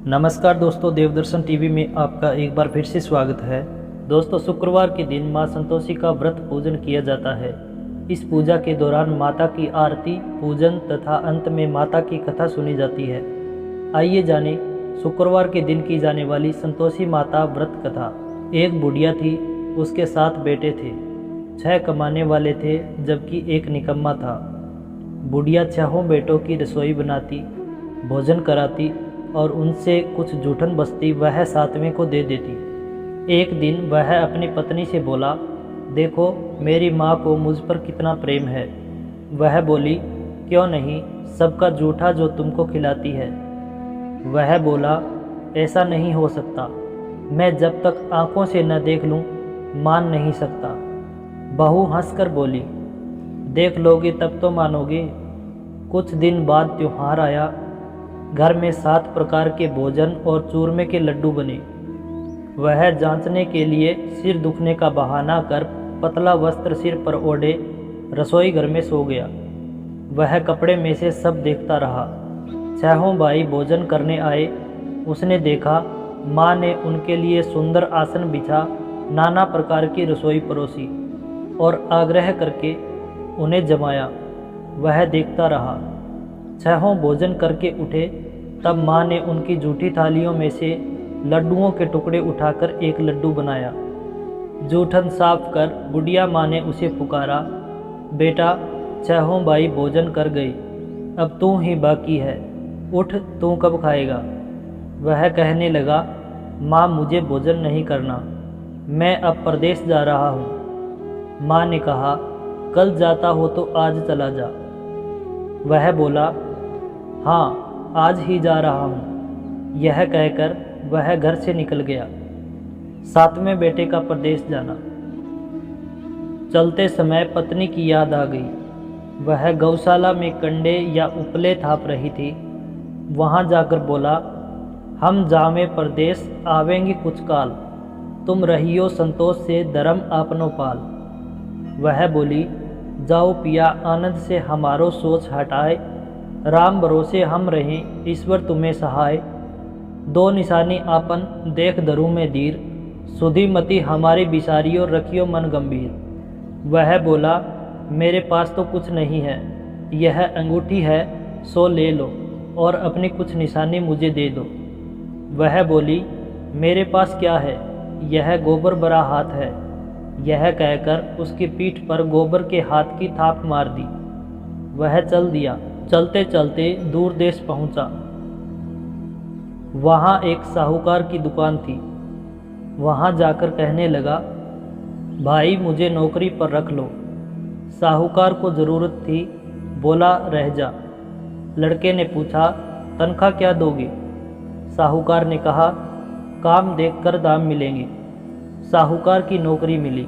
नमस्कार दोस्तों, देवदर्शन टीवी में आपका एक बार फिर से स्वागत है। दोस्तों, शुक्रवार के दिन मां संतोषी का व्रत पूजन किया जाता है। इस पूजा के दौरान माता की आरती, पूजन तथा अंत में माता की कथा सुनी जाती है। आइए जाने शुक्रवार के दिन की जाने वाली संतोषी माता व्रत कथा। एक बुढ़िया थी, उसके 7 बेटे थे। 6 कमाने वाले थे जबकि एक निकम्मा था। बुढ़िया 6 बेटों की रसोई बनाती, भोजन कराती और उनसे कुछ जूठन बचती वह 7वें को दे देती। एक दिन वह अपनी पत्नी से बोला, देखो मेरी माँ को मुझ पर कितना प्रेम है। वह बोली, क्यों नहीं, सबका जूठा जो तुमको खिलाती है। वह बोला, ऐसा नहीं हो सकता, मैं जब तक आंखों से न देख लूँ मान नहीं सकता। बहू हंसकर बोली, देख लोगे तब तो मानोगे। कुछ दिन बाद त्योहार आया। घर में 7 प्रकार के भोजन और चूरमे के लड्डू बने। वह जांचने के लिए सिर दुखने का बहाना कर पतला वस्त्र सिर पर ओढ़े रसोई घर में सो गया। वह कपड़े में से सब देखता रहा। 6 भाई भोजन करने आए। उसने देखा माँ ने उनके लिए सुंदर आसन बिछा, नाना प्रकार की रसोई परोसी और आग्रह करके उन्हें जमाया। वह देखता रहा। 6 भोजन करके उठे तब माँ ने उनकी जूठी थालियों में से लड्डुओं के टुकड़े उठाकर एक लड्डू बनाया। जूठन साफ कर बुढ़िया माँ ने उसे पुकारा, बेटा 6 भाई भोजन कर गई, अब तू ही बाकी है, उठ तू कब खाएगा। वह कहने लगा, माँ मुझे भोजन नहीं करना, मैं अब परदेश जा रहा हूँ। माँ ने कहा, कल जाता हो तो आज चला जा। वह बोला, हाँ आज ही जा रहा हूँ। यह कहकर वह घर से निकल गया। 7वें बेटे का परदेश जाना। चलते समय पत्नी की याद आ गई। वह गौशाला में कंडे या उपले थाप रही थी। वहाँ जाकर बोला, हम जावे परदेश आवेंगे कुछ काल, तुम रहियो संतोष से धर्म आपनो पाल। वह बोली, जाओ पिया आनंद से हमारो सोच हटाए, राम भरोसे हम रहें ईश्वर तुम्हें सहाय। 2 निशानी आपन देख धरू में धीर, सुधी मति हमारी बिसारियो रखियो मन गंभीर। वह बोला, मेरे पास तो कुछ नहीं है, यह अंगूठी है सो ले लो और अपनी कुछ निशानी मुझे दे दो। वह बोली, मेरे पास क्या है, यह गोबर भरा हाथ है। यह कहकर उसकी पीठ पर गोबर के हाथ की थाप मार दी। वह चल दिया। चलते चलते दूर देश पहुंचा। वहाँ एक साहूकार की दुकान थी। वहाँ जाकर कहने लगा, भाई मुझे नौकरी पर रख लो। साहूकार को ज़रूरत थी, बोला रह जा। लड़के ने पूछा, तनख्वाह क्या दोगे। साहूकार ने कहा, काम देखकर दाम मिलेंगे। साहूकार की नौकरी मिली।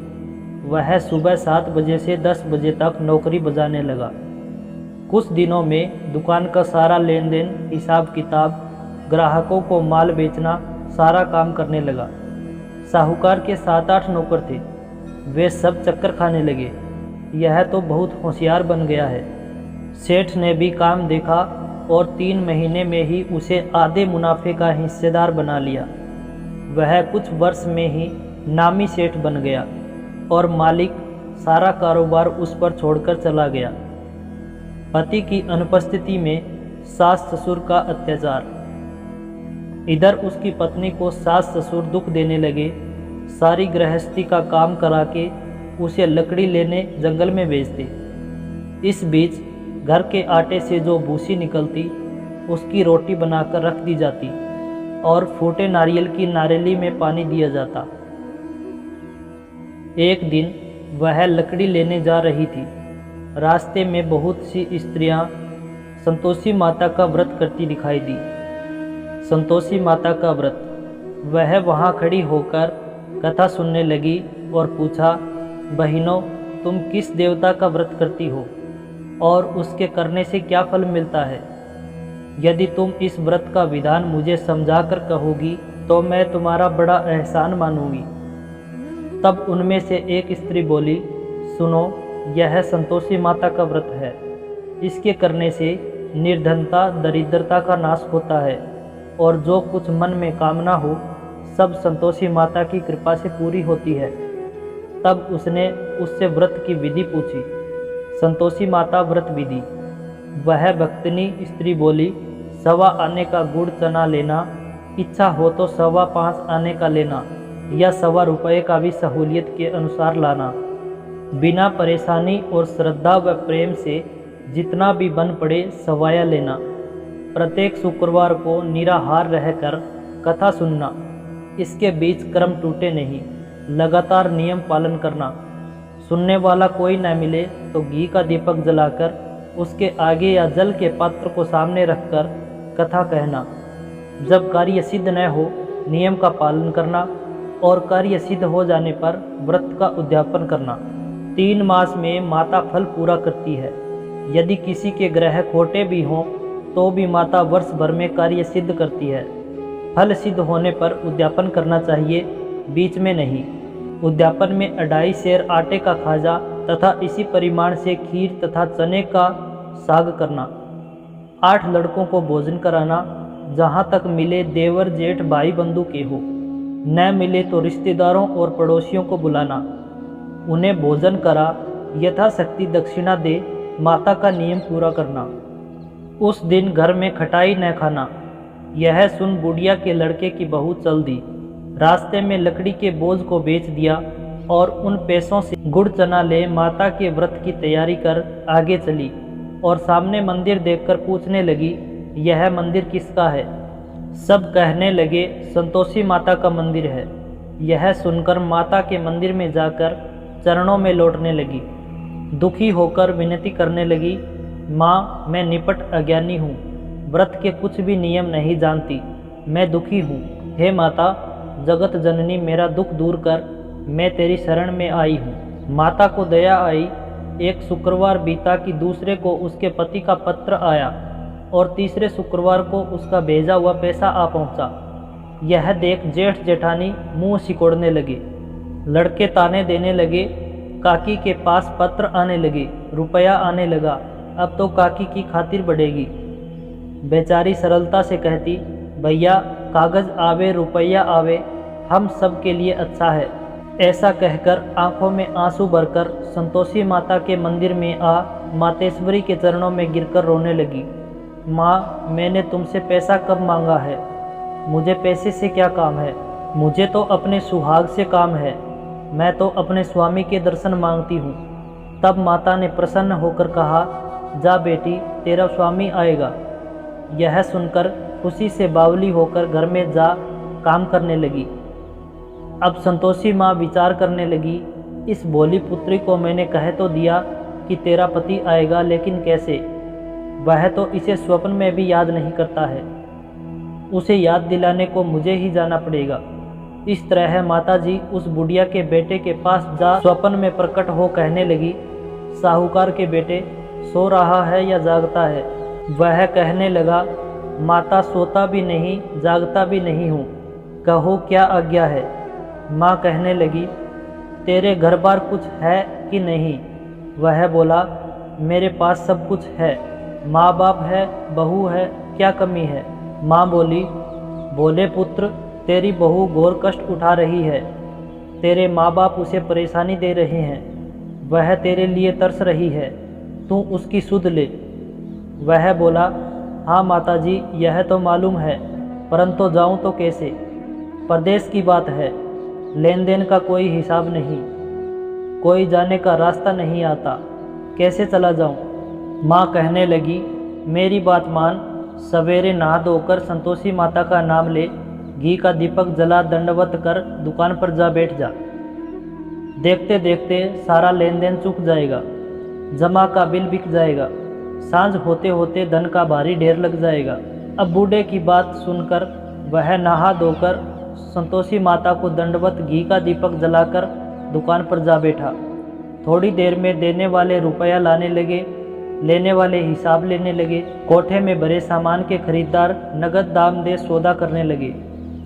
वह सुबह 7 बजे से 10 बजे तक नौकरी बजाने लगा। कुछ दिनों में दुकान का सारा लेन देन, हिसाब किताब, ग्राहकों को माल बेचना, सारा काम करने लगा। साहूकार के 7-8 नौकर थे। वे सब चक्कर खाने लगे, यह तो बहुत होशियार बन गया है। सेठ ने भी काम देखा और 3 महीने में ही उसे आधे मुनाफे का हिस्सेदार बना लिया। वह कुछ वर्ष में ही नामी सेठ बन गया और मालिक सारा कारोबार उस पर छोड़कर चला गया। पति की अनुपस्थिति में सास ससुर का अत्याचार। इधर उसकी पत्नी को सास ससुर दुख देने लगे। सारी गृहस्थी का काम करा के उसे लकड़ी लेने जंगल में भेजते। इस बीच घर के आटे से जो भूसी निकलती उसकी रोटी बनाकर रख दी जाती और फूटे नारियल की नारेली में पानी दिया जाता। एक दिन वह लकड़ी लेने जा रही थी। रास्ते में बहुत सी स्त्रियां संतोषी माता का व्रत करती दिखाई दी। संतोषी माता का व्रत। वह वहां खड़ी होकर कथा सुनने लगी और पूछा, बहनों तुम किस देवता का व्रत करती हो और उसके करने से क्या फल मिलता है। यदि तुम इस व्रत का विधान मुझे समझाकर कहोगी तो मैं तुम्हारा बड़ा एहसान मानूंगी। तब उनमें से एक स्त्री बोली, सुनो, यह संतोषी माता का व्रत है। इसके करने से निर्धनता, दरिद्रता का नाश होता है और जो कुछ मन में कामना हो सब संतोषी माता की कृपा से पूरी होती है। तब उसने उससे व्रत की विधि पूछी। संतोषी माता व्रत विधि। वह भक्तनी स्त्री बोली, 1.25 आने का गुड़ चना लेना, इच्छा हो तो 5.25 आने का लेना, या 1.25 रुपये का भी सहूलियत के अनुसार लाना। बिना परेशानी और श्रद्धा व प्रेम से जितना भी बन पड़े सवाया लेना। प्रत्येक शुक्रवार को निराहार रहकर कथा सुनना। इसके बीच कर्म टूटे नहीं। लगातार नियम पालन करना। सुनने वाला कोई न मिले तो घी का दीपक जलाकर उसके आगे या जल के पात्र को सामने रखकर कथा कहना। जब कार्य सिद्ध न हो नियम का पालन करना और कार्य सिद्ध हो जाने पर व्रत का उद्यापन करना। 3 मास में माता फल पूरा करती है। यदि किसी के ग्रह खोटे भी हों तो भी माता वर्ष भर में कार्य सिद्ध करती है। फल सिद्ध होने पर उद्यापन करना चाहिए, बीच में नहीं। उद्यापन में 2.5 सेर आटे का खाजा तथा इसी परिमाण से खीर तथा चने का साग करना। 8 लड़कों को भोजन कराना। जहाँ तक मिले देवर जेठ भाई बंधु के हो, न मिले तो रिश्तेदारों और पड़ोसियों को बुलाना। उन्हें भोजन करा, यथाशक्ति दक्षिणा दे, माता का नियम पूरा करना। उस दिन घर में खटाई न खाना। यह सुन बुढ़िया के लड़के की बहू चल दी। रास्ते में लकड़ी के बोझ को बेच दिया और उन पैसों से गुड़ चना ले माता के व्रत की तैयारी कर आगे चली और सामने मंदिर देखकर पूछने लगी, यह मंदिर किसका है? सब कहने लगे, संतोषी माता का मंदिर है। यह सुनकर माता के मंदिर में जाकर चरणों में लौटने लगी। दुखी होकर विनती करने लगी, माँ मैं निपट अज्ञानी हूँ, व्रत के कुछ भी नियम नहीं जानती, मैं दुखी हूँ। हे माता जगत जननी मेरा दुख दूर कर, मैं तेरी शरण में आई हूँ। माता को दया आई। एक शुक्रवार बीता कि दूसरे को उसके पति का पत्र आया और तीसरे शुक्रवार को उसका भेजा हुआ पैसा आ पहुँचा। यह देख जेठ जेठानी मुंह सिकोड़ने लगे। लड़के ताने देने लगे। काकी के पास पत्र आने लगे, रुपया आने लगा, अब तो काकी की खातिर बढ़ेगी। बेचारी सरलता से कहती, भैया कागज आवे रुपया आवे, हम सब के लिए अच्छा है। ऐसा कहकर आंखों में आंसू भरकर संतोषी माता के मंदिर में आ मातेश्वरी के चरणों में गिरकर रोने लगी। माँ मैंने तुमसे पैसा कब मांगा है? मुझे पैसे से क्या काम है? मुझे तो अपने सुहाग से काम है। मैं तो अपने स्वामी के दर्शन मांगती हूँ। तब माता ने प्रसन्न होकर कहा, जा बेटी तेरा स्वामी आएगा। यह सुनकर खुशी से बावली होकर घर में जा काम करने लगी। अब संतोषी माँ विचार करने लगी, इस भोली पुत्री को मैंने कह तो दिया कि तेरा पति आएगा, लेकिन कैसे? वह तो इसे स्वप्न में भी याद नहीं करता है। उसे याद दिलाने को मुझे ही जाना पड़ेगा। इस तरह माताजी उस बुढ़िया के बेटे के पास जा स्वप्न में प्रकट हो कहने लगी, साहूकार के बेटे सो रहा है या जागता है? वह कहने लगा, माता सोता भी नहीं जागता भी नहीं हूँ, कहो क्या आज्ञा है? माँ कहने लगी, तेरे घर बार कुछ है कि नहीं? वह बोला, मेरे पास सब कुछ है, माँ बाप है, बहू है, क्या कमी है? माँ बोली, बोले पुत्र तेरी बहू घोर कष्ट उठा रही है, तेरे माँ बाप उसे परेशानी दे रहे हैं, वह तेरे लिए तरस रही है, तू उसकी सुध ले। वह बोला, हाँ माताजी यह तो मालूम है, परंतु जाऊँ तो कैसे? परदेश की बात है, लेन देन का कोई हिसाब नहीं, कोई जाने का रास्ता नहीं आता, कैसे चला जाऊँ? माँ कहने लगी, मेरी बात मान, सवेरे नहा धोकर संतोषी माता का नाम ले, घी का दीपक जला दंडवत कर दुकान पर जा बैठ जा। देखते देखते सारा लेन देन चुक जाएगा, जमा का बिल बिक जाएगा, सांझ होते होते धन का भारी ढेर लग जाएगा। अब बूढ़े की बात सुनकर वह नहा धोकर संतोषी माता को दंडवत घी का दीपक जलाकर दुकान पर जा बैठा। थोड़ी देर में देने वाले रुपया लाने लगे, लेने वाले हिसाब लेने लगे। कोठे में भरे सामान के खरीदार नगद दाम दे सौदा करने लगे।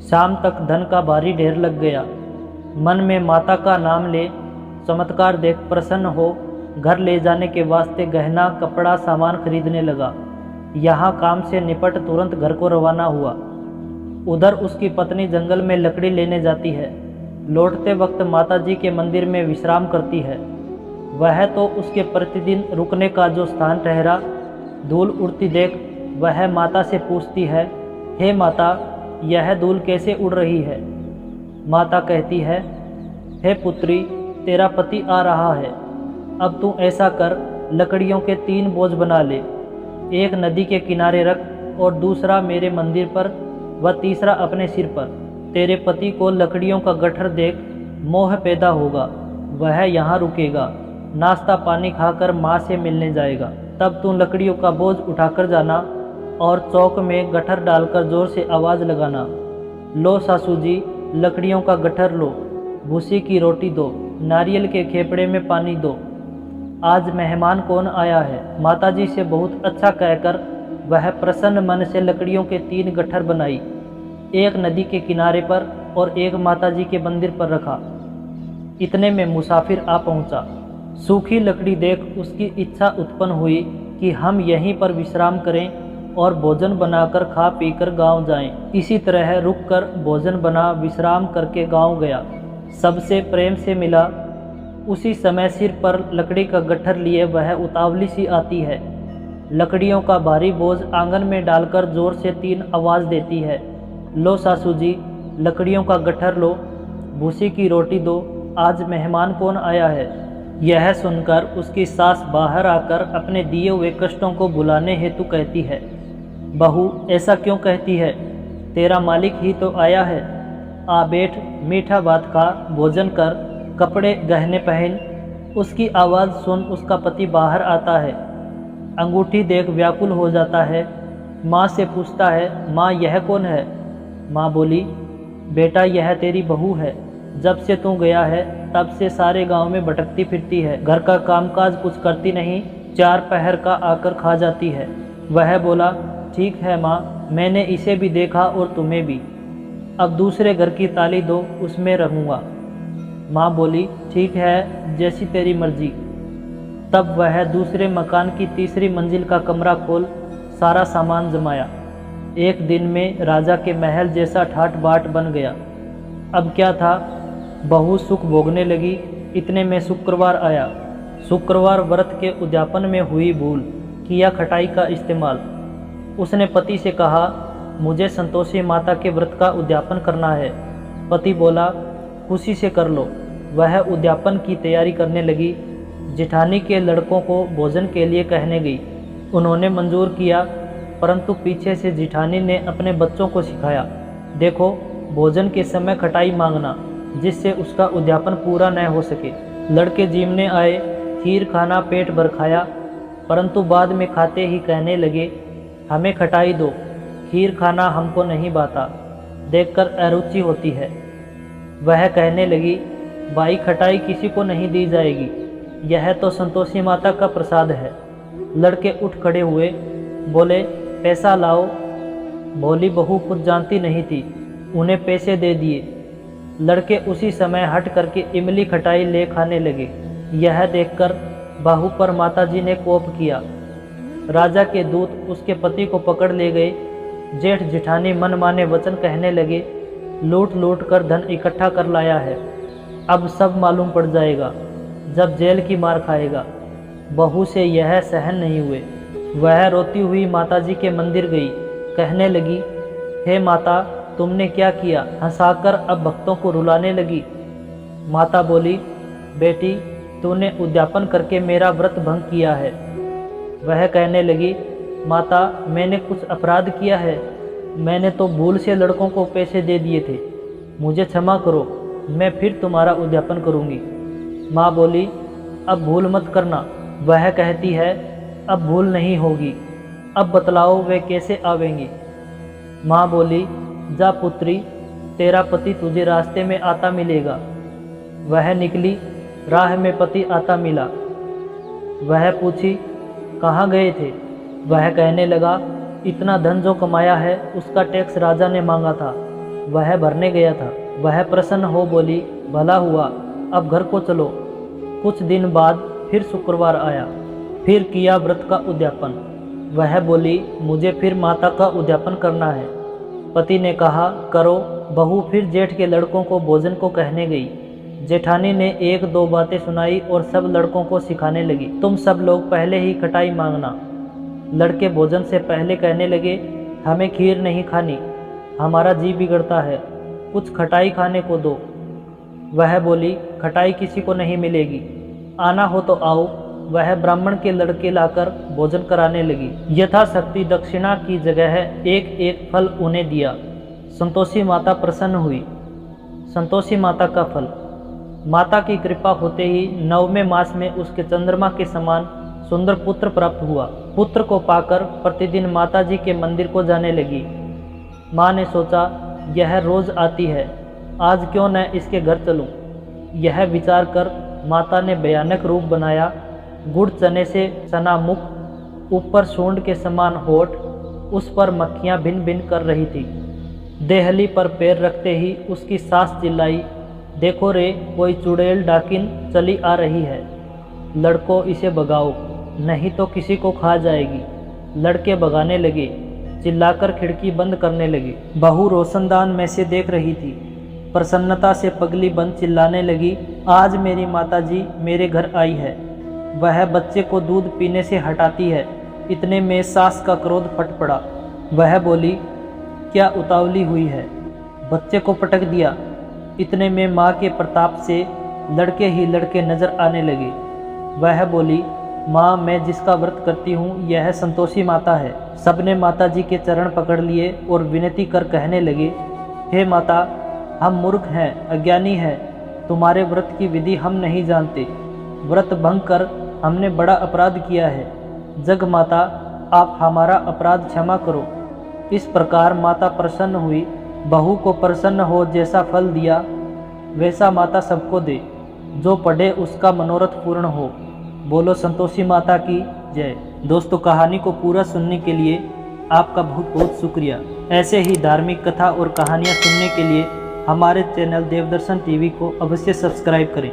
शाम तक धन का भारी ढेर लग गया। मन में माता का नाम ले चमत्कार देख प्रसन्न हो घर ले जाने के वास्ते गहना कपड़ा सामान खरीदने लगा। यहाँ काम से निपट तुरंत घर को रवाना हुआ। उधर उसकी पत्नी जंगल में लकड़ी लेने जाती है। लौटते वक्त माता जी के मंदिर में विश्राम करती है। वह तो उसके प्रतिदिन रुकने का जो स्थान ठहरा। धूल उड़ती देख वह माता से पूछती है, हे माता, यह धूल कैसे उड़ रही है? माता कहती है, हे पुत्री, तेरा पति आ रहा है। अब तू ऐसा कर, लकड़ियों के 3 बोझ बना ले। एक नदी के किनारे रख और दूसरा मेरे मंदिर पर व तीसरा अपने सिर पर। तेरे पति को लकड़ियों का गट्ठर देख मोह पैदा होगा। वह यहाँ रुकेगा, नाश्ता पानी खाकर माँ से मिलने जाएगा। तब तू लकड़ियों का बोझ उठाकर जाना और चौक में गट्ठर डालकर जोर से आवाज़ लगाना, लो सासू जी, लकड़ियों का गट्ठर लो, भूसी की रोटी दो, नारियल के खेपड़े में पानी दो। आज मेहमान कौन आया है? माताजी से बहुत अच्छा कहकर वह प्रसन्न मन से लकड़ियों के 3 गट्ठर बनाई। एक नदी के किनारे पर और एक माताजी के मंदिर पर रखा। इतने में मुसाफिर आ पहुंचा। सूखी लकड़ी देख उसकी इच्छा उत्पन्न हुई कि हम यहीं पर विश्राम करें और भोजन बनाकर खा पीकर गांव जाएं। इसी तरह रुककर भोजन बना विश्राम करके गांव गया। सबसे प्रेम से मिला। उसी समय सिर पर लकड़ी का गट्ठर लिए वह उतावली सी आती है। लकड़ियों का भारी बोझ आंगन में डालकर जोर से 3 आवाज़ देती है, लो सासू जी, लकड़ियों का गट्ठर लो, भूसी की रोटी दो, आज मेहमान कौन आया है? यह सुनकर उसकी सास बाहर आकर अपने दिए हुए कष्टों को भुलाने हेतु कहती है, बहू, ऐसा क्यों कहती है? तेरा मालिक ही तो आया है। आ बैठ, मीठा भात खा, भोजन कर, कपड़े गहने पहन। उसकी आवाज़ सुन उसका पति बाहर आता है। अंगूठी देख व्याकुल हो जाता है। माँ से पूछता है, माँ, यह कौन है? माँ बोली, बेटा, यह तेरी बहू है। जब से तू गया है तब से सारे गांव में भटकती फिरती है। घर का कामकाज कुछ करती नहीं, 4 पहर का आकर खा जाती है। वह बोला, ठीक है माँ, मैंने इसे भी देखा और तुम्हें भी। अब दूसरे घर की ताली दो, उसमें रहूँगा। माँ बोली, ठीक है, जैसी तेरी मर्जी। तब वह दूसरे मकान की तीसरी मंजिल का कमरा खोल सारा सामान जमाया। एक दिन में राजा के महल जैसा ठाट बाट बन गया। अब क्या था, बहू सुख भोगने लगी। इतने में शुक्रवार आया। शुक्रवार व्रत के उद्यापन में हुई भूल, किया खटाई का इस्तेमाल। उसने पति से कहा, मुझे संतोषी माता के व्रत का उद्यापन करना है। पति बोला, खुशी से कर लो। वह उद्यापन की तैयारी करने लगी। जिठानी के लड़कों को भोजन के लिए कहने गई। उन्होंने मंजूर किया, परंतु पीछे से जिठानी ने अपने बच्चों को सिखाया, देखो, भोजन के समय खटाई मांगना, जिससे उसका उद्यापन पूरा न हो सके। लड़के जीमने आए, खीर खाना पेट भर खाया, परंतु बाद में खाते ही कहने लगे, हमें खटाई दो, खीर खाना हमको नहीं भाता, देखकर अरुचि होती है। वह कहने लगी, भाई, खटाई किसी को नहीं दी जाएगी, यह तो संतोषी माता का प्रसाद है। लड़के उठ खड़े हुए, बोले, पैसा लाओ। भोली बहू खुद जानती नहीं थी, उन्हें पैसे दे दिए। लड़के उसी समय हट करके इमली खटाई ले खाने लगे। यह देखकर बहू पर माताजी ने कोप किया। राजा के दूत उसके पति को पकड़ ले गए। जेठ जिठानी मनमाने वचन कहने लगे, लूट लूट कर धन इकट्ठा कर लाया है, अब सब मालूम पड़ जाएगा, जब जेल की मार खाएगा। बहू से यह सहन नहीं हुए। वह रोती हुई माताजी के मंदिर गई। कहने लगी, हे माता, तुमने क्या किया? हंसाकर अब भक्तों को रुलाने लगी। माता बोली, बेटी, तूने उद्यापन करके मेरा व्रत भंग किया है। वह कहने लगी, माता, मैंने कुछ अपराध किया है? मैंने तो भूल से लड़कों को पैसे दे दिए थे, मुझे क्षमा करो, मैं फिर तुम्हारा उद्यापन करूंगी। माँ बोली, अब भूल मत करना। वह कहती है, अब भूल नहीं होगी, अब बतलाओ वे कैसे आवेंगी? माँ बोली, जा पुत्री, तेरा पति तुझे रास्ते में आता मिलेगा। वह निकली, राह में पति आता मिला। वह पूछी, कहाँ गए थे? वह कहने लगा, इतना धन जो कमाया है उसका टैक्स राजा ने मांगा था, वह भरने गया था। वह प्रसन्न हो बोली, भला हुआ, अब घर को चलो। कुछ दिन बाद फिर शुक्रवार आया। फिर किया व्रत का उद्यापन। वह बोली, मुझे फिर माता का उद्यापन करना है। पति ने कहा करो। बहू फिर जेठ के लड़कों को भोजन को कहने गई। जेठानी ने एक दो बातें सुनाई और सब लड़कों को सिखाने लगी। तुम सब लोग पहले ही खटाई मांगना। लड़के भोजन से पहले कहने लगे, हमें खीर नहीं खानी, हमारा जी बिगड़ता है, कुछ खटाई खाने को दो। वह बोली, खटाई किसी को नहीं मिलेगी, आना हो तो आओ। वह ब्राह्मण के लड़के लाकर भोजन कराने लगी। यथाशक्ति दक्षिणा की जगह एक एक फल उन्हें दिया। संतोषी माता प्रसन्न हुई। संतोषी माता का फल। माता की कृपा होते ही 9वें मास में उसके चंद्रमा के समान सुंदर पुत्र प्राप्त हुआ। पुत्र को पाकर प्रतिदिन माता जी के मंदिर को जाने लगी। माँ ने सोचा, यह रोज आती है, आज क्यों न इसके घर चलूं। यह विचार कर माता ने भयानक रूप बनाया। गुड़ चने से सना मुख, ऊपर सूंड के समान होठ, उस पर मक्खियां भिन भिन कर रही थी। देहली पर पैर रखते ही उसकी सास चिल्लाई, देखो रे, कोई चुड़ैल डाकिन चली आ रही है, लड़कों इसे भगाओ, नहीं तो किसी को खा जाएगी। लड़के भगाने लगे, चिल्लाकर खिड़की बंद करने लगे। बहू रोशनदान में से देख रही थी। प्रसन्नता से पगली बंद चिल्लाने लगी, आज मेरी माताजी मेरे घर आई है। वह बच्चे को दूध पीने से हटाती है। इतने में सास का क्रोध फट पड़ा। वह बोली, क्या उतावली हुई है, बच्चे को पटक दिया। इतने में माँ के प्रताप से लड़के ही लड़के नजर आने लगे। वह बोली, माँ, मैं जिसका व्रत करती हूँ यह संतोषी माता है। सबने माता जी के चरण पकड़ लिए और विनती कर कहने लगे, हे माता, हम मूर्ख हैं, अज्ञानी हैं, तुम्हारे व्रत की विधि हम नहीं जानते। व्रत भंग कर हमने बड़ा अपराध किया है। जग माता, आप हमारा अपराध क्षमा करो। इस प्रकार माता प्रसन्न हुई। बहू को प्रसन्न हो जैसा फल दिया वैसा माता सबको दे। जो पढ़े उसका मनोरथ पूर्ण हो। बोलो संतोषी माता की जय। दोस्तों, कहानी को पूरा सुनने के लिए आपका बहुत बहुत शुक्रिया। ऐसे ही धार्मिक कथा और कहानियाँ सुनने के लिए हमारे चैनल देवदर्शन टीवी को अवश्य सब्सक्राइब करें।